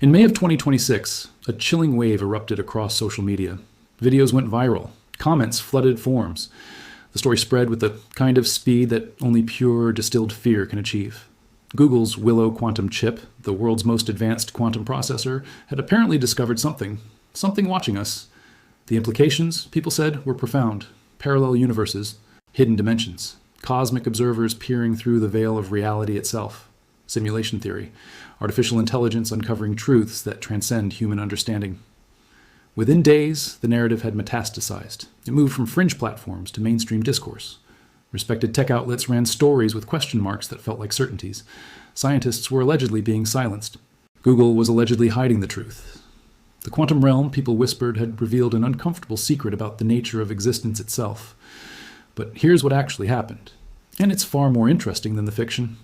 In May of 2026, a chilling wave erupted across social media. Videos went viral. Comments flooded forums. The story spread with the kind of speed that only pure, distilled fear can achieve. Google's Willow quantum chip, the world's most advanced quantum processor, had apparently discovered something watching us. The implications, people said, were profound. Parallel universes, hidden dimensions, cosmic observers peering through the veil of reality itself. Simulation theory, artificial intelligence uncovering truths that transcend human understanding. Within days, the narrative had metastasized. It moved from fringe platforms to mainstream discourse. Respected tech outlets ran stories with question marks that felt like certainties. Scientists were allegedly being silenced. Google was allegedly hiding the truth. The quantum realm, people whispered, had revealed an uncomfortable secret about the nature of existence itself. But here's what actually happened. And it's far more interesting than the fiction.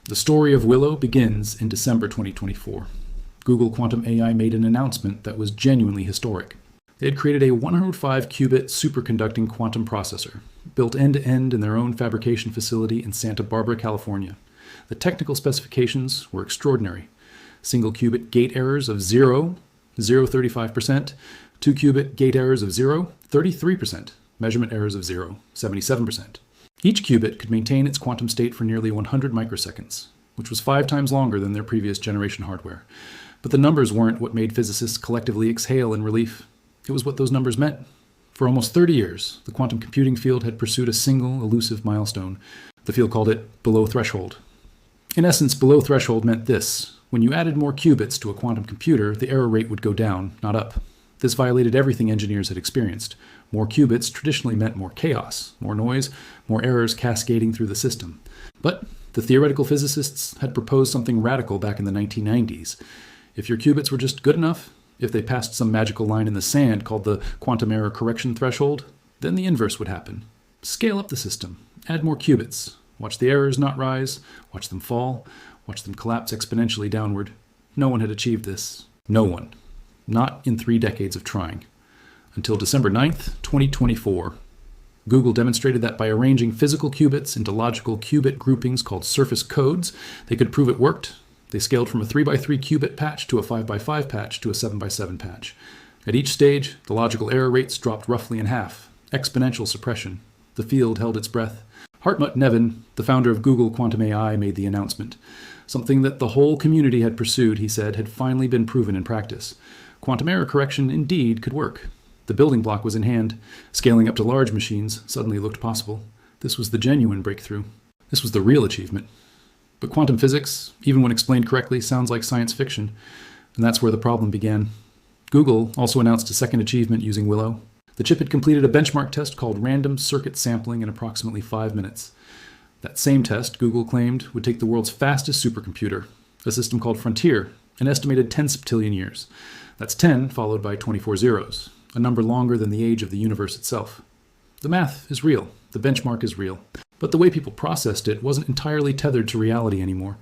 The story of Willow begins in December 2024. Google Quantum AI made an announcement that was genuinely historic. They had created a 105-qubit superconducting quantum processor, built end-to-end in their own fabrication facility in Santa Barbara, California. The technical specifications were extraordinary. Single-qubit gate errors of 0.35%, two-qubit gate errors of 33%, measurement errors of 77%. Each qubit could maintain its quantum state for nearly 100 microseconds, which was 5 times longer than their previous generation hardware. But the numbers weren't what made physicists collectively exhale in relief. It was what those numbers meant. For almost 30 years, the quantum computing field had pursued a single elusive milestone. The field called it below threshold. In essence, below threshold meant this. When you added more qubits to a quantum computer, the error rate would go down, not up. This violated everything engineers had experienced. More qubits traditionally meant more chaos, more noise, more errors cascading through the system. But the theoretical physicists had proposed something radical back in the 1990s. If your qubits were just good enough, if they passed some magical line in the sand called the quantum error correction threshold, then the inverse would happen. Scale up the system, add more qubits, watch the errors not rise, watch them fall, watch them collapse exponentially downward. No one had achieved this. No one. Not in 3 decades of trying. Until December 9th, 2024. Google demonstrated that by arranging physical qubits into logical qubit groupings called surface codes, they could prove it worked. They scaled from a 3x3 qubit patch to a 5x5 patch to a 7x7 patch. At each stage, the logical error rates dropped roughly in half. Exponential suppression. The field held its breath. Hartmut Nevin, the founder of Google Quantum AI, made the announcement. Something that the whole community had pursued, he said, had finally been proven in practice. Quantum error correction indeed could work. The building block was in hand. Scaling up to large machines suddenly looked possible. This was the genuine breakthrough. This was the real achievement. But quantum physics, even when explained correctly, sounds like science fiction. And that's where the problem began. Google also announced a second achievement using Willow. The chip had completed a benchmark test called random circuit sampling in approximately 5 minutes. That same test, Google claimed, would take the world's fastest supercomputer, a system called Frontier, an estimated 10 septillion years. That's 10 followed by 24 zeros, a number longer than the age of the universe itself. The math is real. The benchmark is real. But the way people processed it wasn't entirely tethered to reality anymore.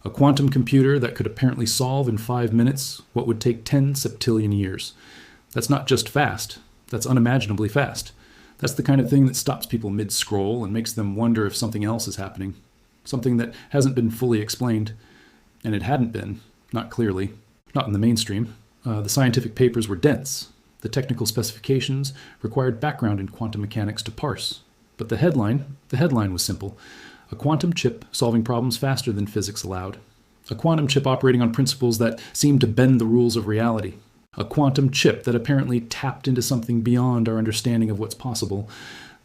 A quantum computer that could apparently solve in 5 minutes what would take 10 septillion years. That's not just fast. That's unimaginably fast. That's the kind of thing that stops people mid-scroll and makes them wonder if something else is happening. Something that hasn't been fully explained. And it hadn't been. Not clearly. Not in the mainstream. The scientific papers were dense. The technical specifications required background in quantum mechanics to parse. But the headline was simple. A quantum chip solving problems faster than physics allowed. A quantum chip operating on principles that seemed to bend the rules of reality. A quantum chip that apparently tapped into something beyond our understanding of what's possible.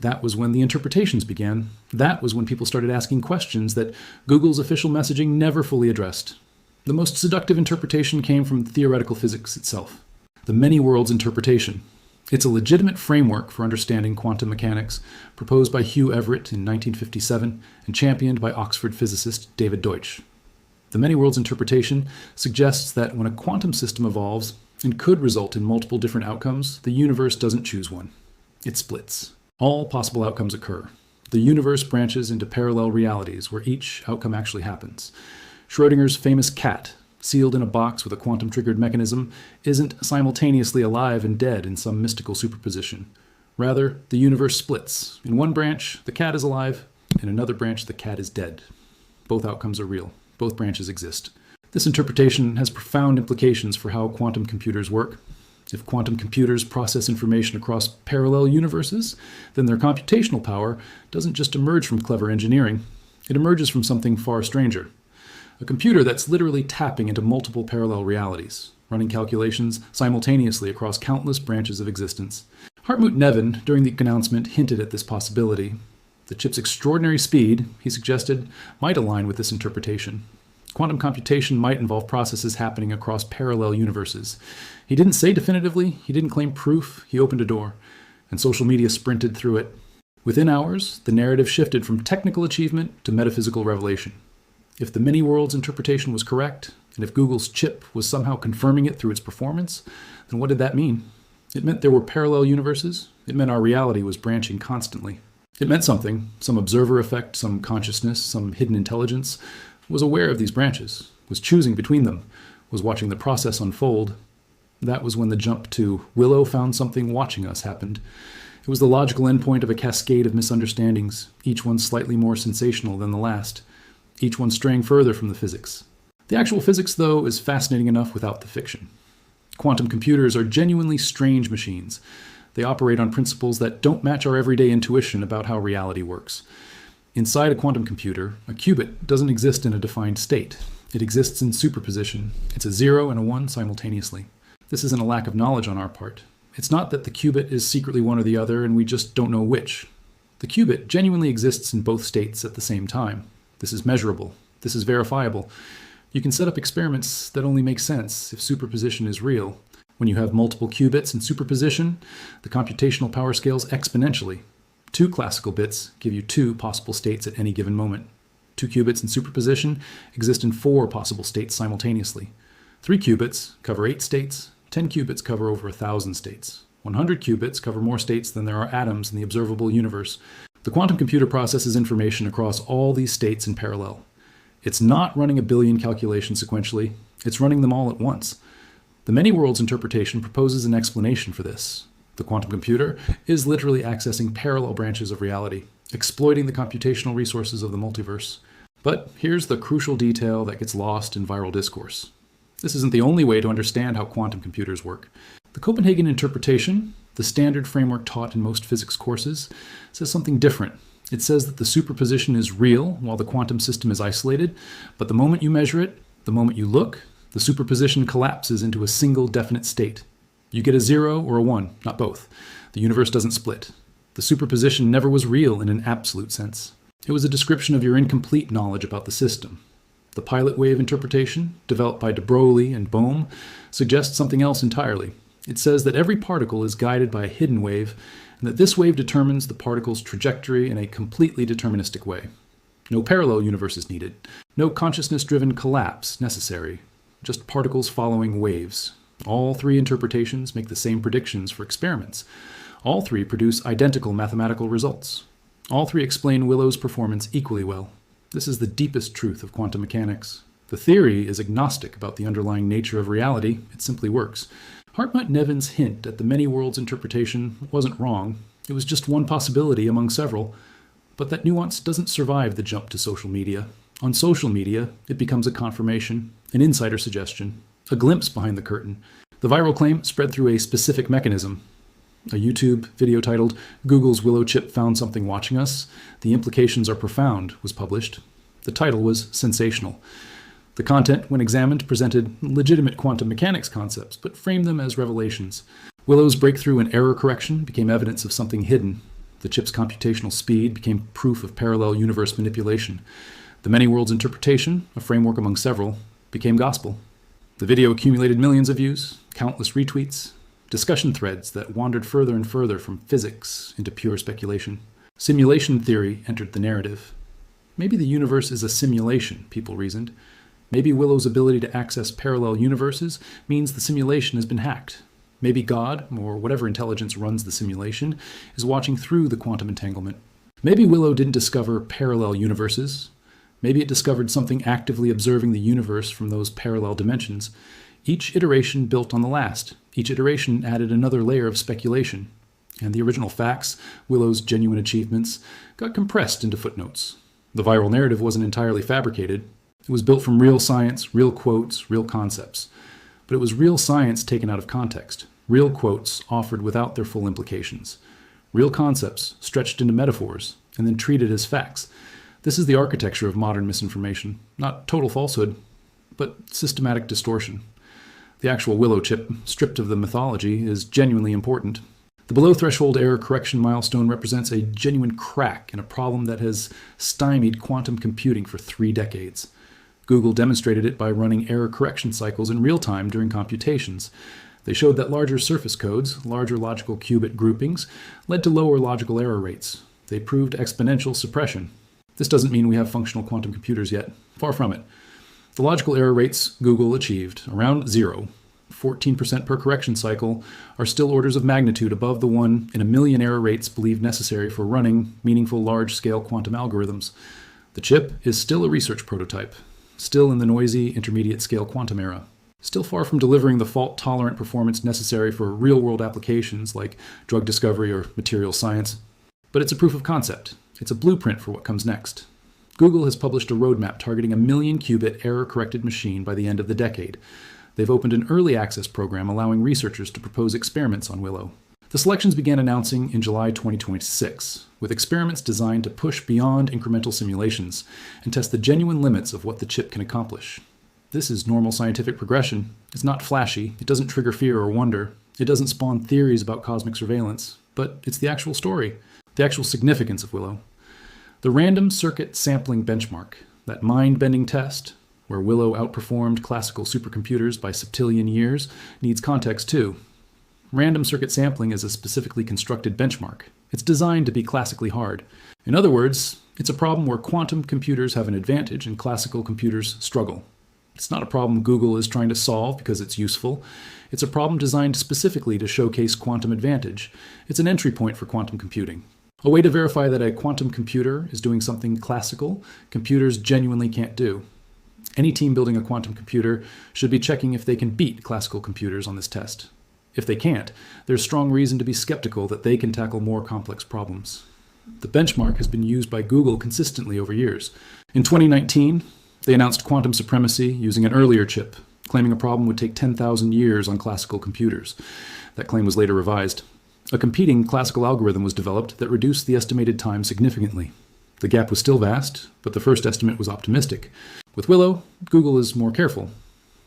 That was when the interpretations began. That was when people started asking questions that Google's official messaging never fully addressed. The most seductive interpretation came from theoretical physics itself. The many worlds interpretation. It's a legitimate framework for understanding quantum mechanics, proposed by Hugh Everett in 1957 and championed by Oxford physicist David Deutsch. The many worlds interpretation suggests that when a quantum system evolves and could result in multiple different outcomes, the universe doesn't choose one. It splits. All possible outcomes occur. The universe branches into parallel realities where each outcome actually happens. Schrödinger's famous cat, sealed in a box with a quantum-triggered mechanism, isn't simultaneously alive and dead in some mystical superposition. Rather, the universe splits. In one branch, the cat is alive. In another branch, the cat is dead. Both outcomes are real. Both branches exist. This interpretation has profound implications for how quantum computers work. If quantum computers process information across parallel universes, then their computational power doesn't just emerge from clever engineering. It emerges from something far stranger. A computer that's literally tapping into multiple parallel realities, running calculations simultaneously across countless branches of existence. Hartmut Neven, during the announcement, hinted at this possibility. The chip's extraordinary speed, he suggested, might align with this interpretation. Quantum computation might involve processes happening across parallel universes. He didn't say definitively, he didn't claim proof, he opened a door, and social media sprinted through it. Within hours, the narrative shifted from technical achievement to metaphysical revelation. If the many worlds interpretation was correct, and if Google's chip was somehow confirming it through its performance, then what did that mean? It meant there were parallel universes. It meant our reality was branching constantly. It meant something, some observer effect, some consciousness, some hidden intelligence, was aware of these branches, was choosing between them, was watching the process unfold. That was when the jump to Willow found something watching us happened. It was the logical endpoint of a cascade of misunderstandings, each one slightly more sensational than the last, each one straying further from the physics. The actual physics, though, is fascinating enough without the fiction. Quantum computers are genuinely strange machines. They operate on principles that don't match our everyday intuition about how reality works. Inside a quantum computer, a qubit doesn't exist in a defined state. It exists in superposition. It's a 0 and a 1 simultaneously. This isn't a lack of knowledge on our part. It's not that the qubit is secretly one or the other and we just don't know which. The qubit genuinely exists in both states at the same time. This is measurable. This is verifiable. You can set up experiments that only make sense if superposition is real. When you have multiple qubits in superposition, the computational power scales exponentially. 2 classical bits give you 2 possible states at any given moment. 2 qubits in superposition exist in 4 possible states simultaneously. 3 qubits cover 8 states. 10 qubits cover over 1,000 states. 100 qubits cover more states than there are atoms in the observable universe. The quantum computer processes information across all these states in parallel. It's not running a billion calculations sequentially. It's running them all at once. The many worlds interpretation proposes an explanation for this. The quantum computer is literally accessing parallel branches of reality, exploiting the computational resources of the multiverse. But here's the crucial detail that gets lost in viral discourse. This isn't the only way to understand how quantum computers work. The Copenhagen interpretation, the standard framework taught in most physics courses, says something different. It says that the superposition is real while the quantum system is isolated, but the moment you measure it, the moment you look, the superposition collapses into a single definite state. You get a 0 or a 1, not both. The universe doesn't split. The superposition never was real in an absolute sense. It was a description of your incomplete knowledge about the system. The pilot wave interpretation, developed by de Broglie and Bohm, suggests something else entirely. It says that every particle is guided by a hidden wave, and that this wave determines the particle's trajectory in a completely deterministic way. No parallel universe is needed. No consciousness-driven collapse necessary. Just particles following waves. All 3 interpretations make the same predictions for experiments. All 3 produce identical mathematical results. All 3 explain Willow's performance equally well. This is the deepest truth of quantum mechanics. The theory is agnostic about the underlying nature of reality. It simply works. Hartmut Neven's hint at the many worlds interpretation wasn't wrong. It was just one possibility among several. But that nuance doesn't survive the jump to social media. On social media, it becomes a confirmation, an insider suggestion, a glimpse behind the curtain. The viral claim spread through a specific mechanism. A YouTube video titled, "Google's Willow chip found something watching us. The implications are profound," was published. The title was sensational. The content, when examined, presented legitimate quantum mechanics concepts, but framed them as revelations. Willow's breakthrough in error correction became evidence of something hidden. The chip's computational speed became proof of parallel universe manipulation. The many worlds interpretation, a framework among several, became gospel. The video accumulated millions of views, countless retweets, discussion threads that wandered further and further from physics into pure speculation. Simulation theory entered the narrative. Maybe the universe is a simulation, people reasoned. Maybe Willow's ability to access parallel universes means the simulation has been hacked. Maybe God, or whatever intelligence runs the simulation, is watching through the quantum entanglement. Maybe Willow didn't discover parallel universes. Maybe it discovered something actively observing the universe from those parallel dimensions. Each iteration built on the last. Each iteration added another layer of speculation. And the original facts, Willow's genuine achievements, got compressed into footnotes. The viral narrative wasn't entirely fabricated. It was built from real science, real quotes, real concepts. But it was real science taken out of context, real quotes offered without their full implications, real concepts stretched into metaphors and then treated as facts. This is the architecture of modern misinformation, not total falsehood, but systematic distortion. The actual Willow chip, stripped of the mythology, is genuinely important. The below-threshold error correction milestone represents a genuine crack in a problem that has stymied quantum computing for 3 decades. Google demonstrated it by running error correction cycles in real time during computations. They showed that larger surface codes, larger logical qubit groupings, led to lower logical error rates. They proved exponential suppression. This doesn't mean we have functional quantum computers yet. Far from it. The logical error rates Google achieved, around 0, 14% per correction cycle, are still orders of magnitude above the 1 in a million error rates believed necessary for running meaningful large-scale quantum algorithms. The chip is still a research prototype, still in the noisy intermediate-scale quantum era, still far from delivering the fault-tolerant performance necessary for real-world applications like drug discovery or material science. But it's a proof of concept. It's a blueprint for what comes next. Google has published a roadmap targeting a million-qubit error-corrected machine by the end of the decade. They've opened an early access program allowing researchers to propose experiments on Willow. The selections began announcing in July 2026, with experiments designed to push beyond incremental simulations and test the genuine limits of what the chip can accomplish. This is normal scientific progression. It's not flashy, it doesn't trigger fear or wonder, it doesn't spawn theories about cosmic surveillance, but it's the actual story, the actual significance of Willow. The random circuit sampling benchmark, that mind-bending test, where Willow outperformed classical supercomputers by septillion years, needs context too. Random circuit sampling is a specifically constructed benchmark. It's designed to be classically hard. In other words, it's a problem where quantum computers have an advantage and classical computers struggle. It's not a problem Google is trying to solve because it's useful. It's a problem designed specifically to showcase quantum advantage. It's an entry point for quantum computing. A way to verify that a quantum computer is doing something classical computers genuinely can't do. Any team building a quantum computer should be checking if they can beat classical computers on this test. If they can't, there's strong reason to be skeptical that they can tackle more complex problems. The benchmark has been used by Google consistently over years. In 2019, they announced quantum supremacy using an earlier chip, claiming a problem would take 10,000 years on classical computers. That claim was later revised. A competing classical algorithm was developed that reduced the estimated time significantly. The gap was still vast, but the first estimate was optimistic. With Willow, Google is more careful.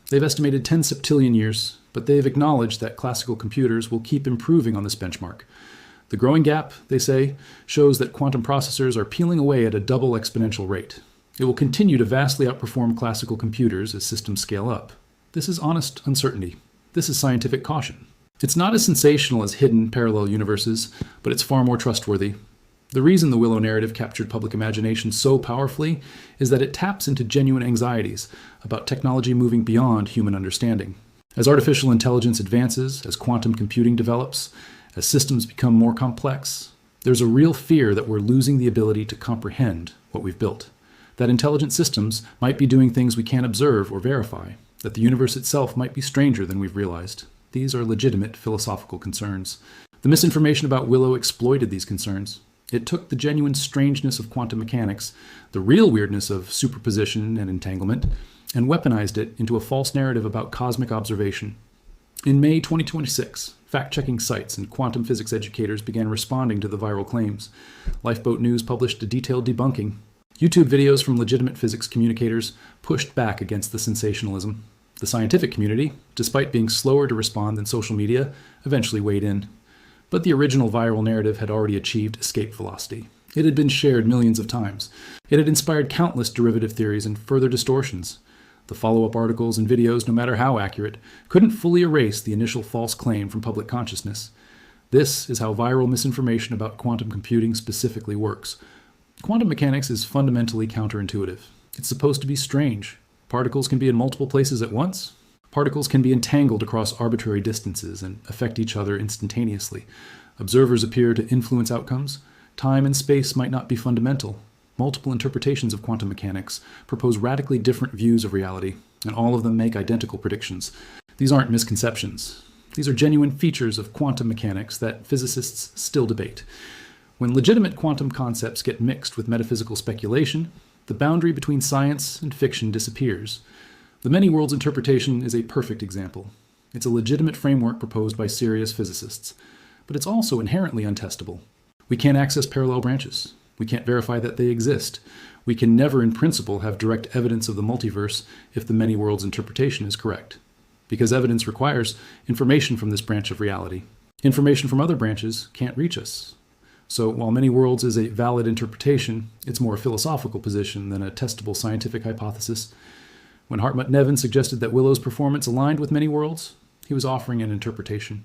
They've estimated 10 septillion years, but they've acknowledged that classical computers will keep improving on this benchmark. The growing gap, they say, shows that quantum processors are peeling away at a double exponential rate. It will continue to vastly outperform classical computers as systems scale up. This is honest uncertainty. This is scientific caution. It's not as sensational as hidden parallel universes, but it's far more trustworthy. The reason the Willow narrative captured public imagination so powerfully is that it taps into genuine anxieties about technology moving beyond human understanding. As artificial intelligence advances, as quantum computing develops, as systems become more complex, there's a real fear that we're losing the ability to comprehend what we've built, that intelligent systems might be doing things we can't observe or verify, that the universe itself might be stranger than we've realized. These are legitimate philosophical concerns. The misinformation about Willow exploited these concerns. It took the genuine strangeness of quantum mechanics, the real weirdness of superposition and entanglement, and weaponized it into a false narrative about cosmic observation. In May 2026, fact-checking sites and quantum physics educators began responding to the viral claims. Lifeboat News published a detailed debunking. YouTube videos from legitimate physics communicators pushed back against the sensationalism. The scientific community, despite being slower to respond than social media, eventually weighed in. But the original viral narrative had already achieved escape velocity. It had been shared millions of times. It had inspired countless derivative theories and further distortions. The follow-up articles and videos, no matter how accurate, couldn't fully erase the initial false claim from public consciousness. This is how viral misinformation about quantum computing specifically works. Quantum mechanics is fundamentally counterintuitive. It's supposed to be strange. Particles can be in multiple places at once. Particles can be entangled across arbitrary distances and affect each other instantaneously. Observers appear to influence outcomes. Time and space might not be fundamental. Multiple interpretations of quantum mechanics propose radically different views of reality, and all of them make identical predictions. These aren't misconceptions. These are genuine features of quantum mechanics that physicists still debate. When legitimate quantum concepts get mixed with metaphysical speculation, The boundary between science and fiction disappears. The many worlds interpretation is a perfect example. It's a legitimate framework proposed by serious physicists, but it's also inherently untestable. We can't access parallel branches. We can't verify that they exist. We can never, in principle, have direct evidence of the multiverse if the many worlds interpretation is correct, because evidence requires information from this branch of reality. Information from other branches can't reach us. So while many worlds is a valid interpretation, it's more a philosophical position than a testable scientific hypothesis. When Hartmut-Neven suggested that Willow's performance aligned with many worlds, he was offering an interpretation.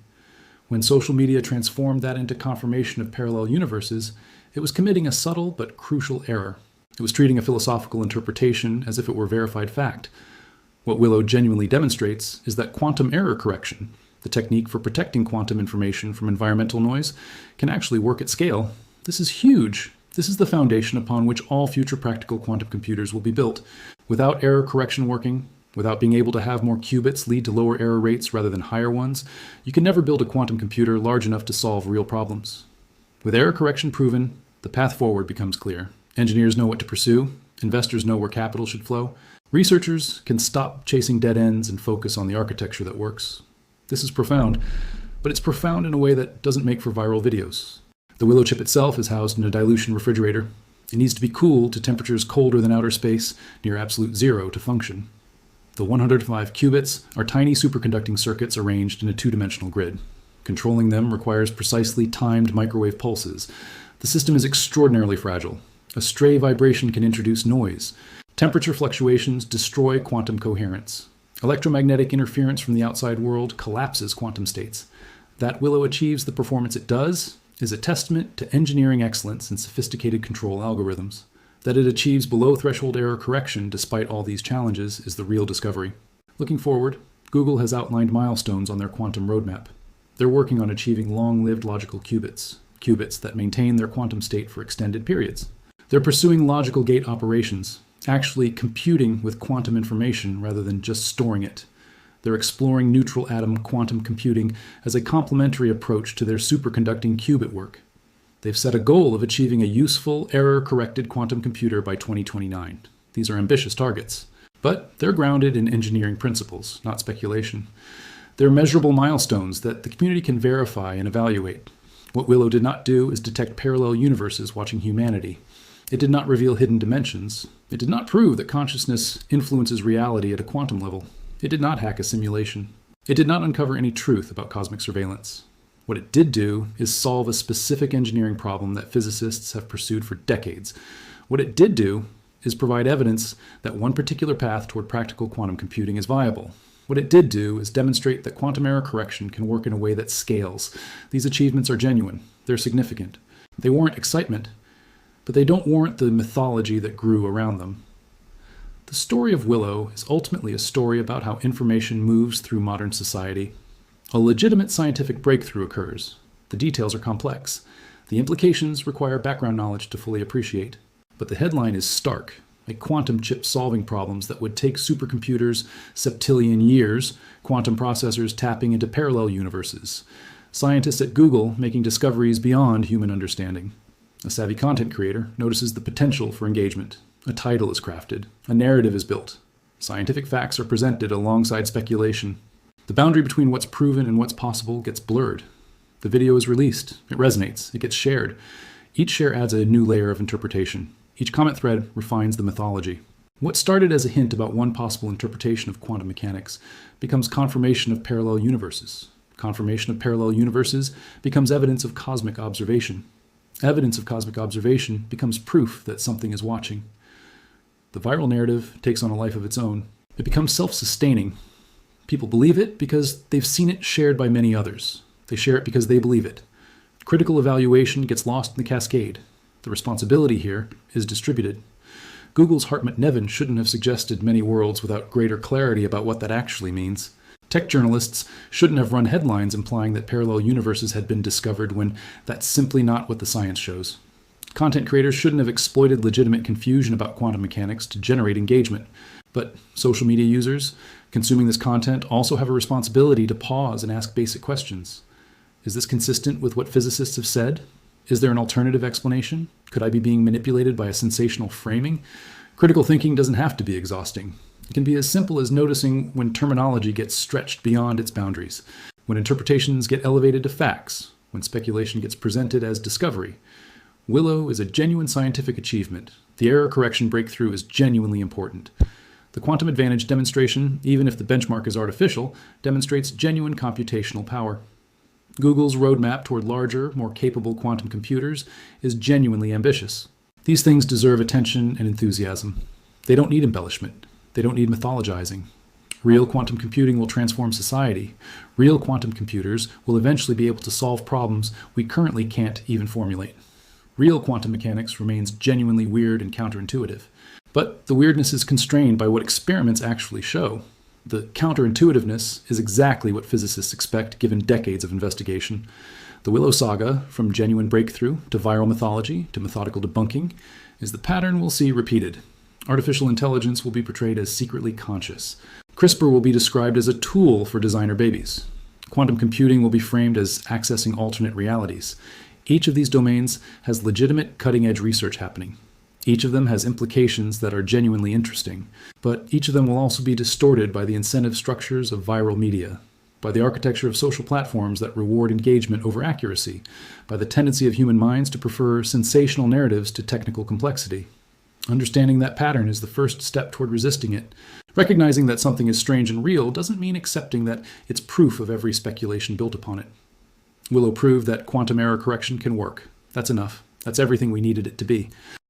When social media transformed that into confirmation of parallel universes, it was committing a subtle but crucial error. It was treating a philosophical interpretation as if it were verified fact. What Willow genuinely demonstrates is that quantum error correction, the technique for protecting quantum information from environmental noise, can actually work at scale. This is huge. This is the foundation upon which all future practical quantum computers will be built. Without error correction working, without being able to have more qubits lead to lower error rates rather than higher ones, you can never build a quantum computer large enough to solve real problems. With error correction proven, the path forward becomes clear. Engineers know what to pursue. Investors know where capital should flow. Researchers can stop chasing dead ends and focus on the architecture that works. This is profound, but it's profound in a way that doesn't make for viral videos. The Willow chip itself is housed in a dilution refrigerator. It needs to be cooled to temperatures colder than outer space, near absolute zero, to function. The 105 qubits are tiny superconducting circuits arranged in a two-dimensional grid. Controlling them requires precisely timed microwave pulses. The system is extraordinarily fragile. A stray vibration can introduce noise. Temperature fluctuations destroy quantum coherence. Electromagnetic interference from the outside world collapses quantum states. That Willow achieves the performance it does is a testament to engineering excellence and sophisticated control algorithms. That it achieves below threshold error correction despite all these challenges is the real discovery. Looking forward, Google has outlined milestones on their quantum roadmap. They're working on achieving long-lived logical qubits, qubits that maintain their quantum state for extended periods. They're pursuing logical gate operations, actually computing with quantum information rather than just storing it. They're exploring neutral atom quantum computing as a complementary approach to their superconducting qubit work. They've set a goal of achieving a useful, error-corrected quantum computer by 2029. These are ambitious targets, but they're grounded in engineering principles, not speculation. They're measurable milestones that the community can verify and evaluate. What Willow did not do is detect parallel universes watching humanity. It did not reveal hidden dimensions. It did not prove that consciousness influences reality at a quantum level. It did not hack a simulation. It did not uncover any truth about cosmic surveillance. What it did do is solve a specific engineering problem that physicists have pursued for decades. What it did do is provide evidence that one particular path toward practical quantum computing is viable. What it did do is demonstrate that quantum error correction can work in a way that scales. These achievements are genuine. They're significant. They warrant excitement, but they don't warrant the mythology that grew around them. The story of Willow is ultimately a story about how information moves through modern society. A legitimate scientific breakthrough occurs. The details are complex. The implications require background knowledge to fully appreciate. But the headline is stark. A quantum chip solving problems that would take supercomputers septillion years, quantum processors tapping into parallel universes, scientists at Google making discoveries beyond human understanding. A savvy content creator notices the potential for engagement. A title is crafted. A narrative is built. Scientific facts are presented alongside speculation. The boundary between what's proven and what's possible gets blurred. The video is released. It resonates. It gets shared. Each share adds a new layer of interpretation. Each comment thread refines the mythology. What started as a hint about one possible interpretation of quantum mechanics becomes confirmation of parallel universes. Confirmation of parallel universes becomes evidence of cosmic observation. Evidence of cosmic observation becomes proof that something is watching. The viral narrative takes on a life of its own. It becomes self-sustaining. People believe it because they've seen it shared by many others. They share it because they believe it. Critical evaluation gets lost in the cascade. The responsibility here is distributed. Google's Hartmut-Neven shouldn't have suggested many worlds without greater clarity about what that actually means. Tech journalists shouldn't have run headlines implying that parallel universes had been discovered when that's simply not what the science shows. Content creators shouldn't have exploited legitimate confusion about quantum mechanics to generate engagement. But social media users consuming this content also have a responsibility to pause and ask basic questions. Is this consistent with what physicists have said? Is there an alternative explanation? Could I be being manipulated by a sensational framing? Critical thinking doesn't have to be exhausting. It can be as simple as noticing when terminology gets stretched beyond its boundaries, when interpretations get elevated to facts, when speculation gets presented as discovery. Willow is a genuine scientific achievement. The error correction breakthrough is genuinely important. The quantum advantage demonstration, even if the benchmark is artificial, demonstrates genuine computational power. Google's roadmap toward larger, more capable quantum computers is genuinely ambitious. These things deserve attention and enthusiasm. They don't need embellishment. They don't need mythologizing. Real quantum computing will transform society. Real quantum computers will eventually be able to solve problems we currently can't even formulate. Real quantum mechanics remains genuinely weird and counterintuitive. But the weirdness is constrained by what experiments actually show. The counterintuitiveness is exactly what physicists expect given decades of investigation. The Willow saga, from genuine breakthrough to viral mythology to methodical debunking, is the pattern we'll see repeated. Artificial intelligence will be portrayed as secretly conscious. CRISPR will be described as a tool for designer babies. Quantum computing will be framed as accessing alternate realities. Each of these domains has legitimate cutting-edge research happening. Each of them has implications that are genuinely interesting, but each of them will also be distorted by the incentive structures of viral media, by the architecture of social platforms that reward engagement over accuracy, by the tendency of human minds to prefer sensational narratives to technical complexity. Understanding that pattern is the first step toward resisting it. Recognizing that something is strange and real doesn't mean accepting that it's proof of every speculation built upon it. Willow proved that quantum error correction can work. That's enough. That's everything we needed it to be.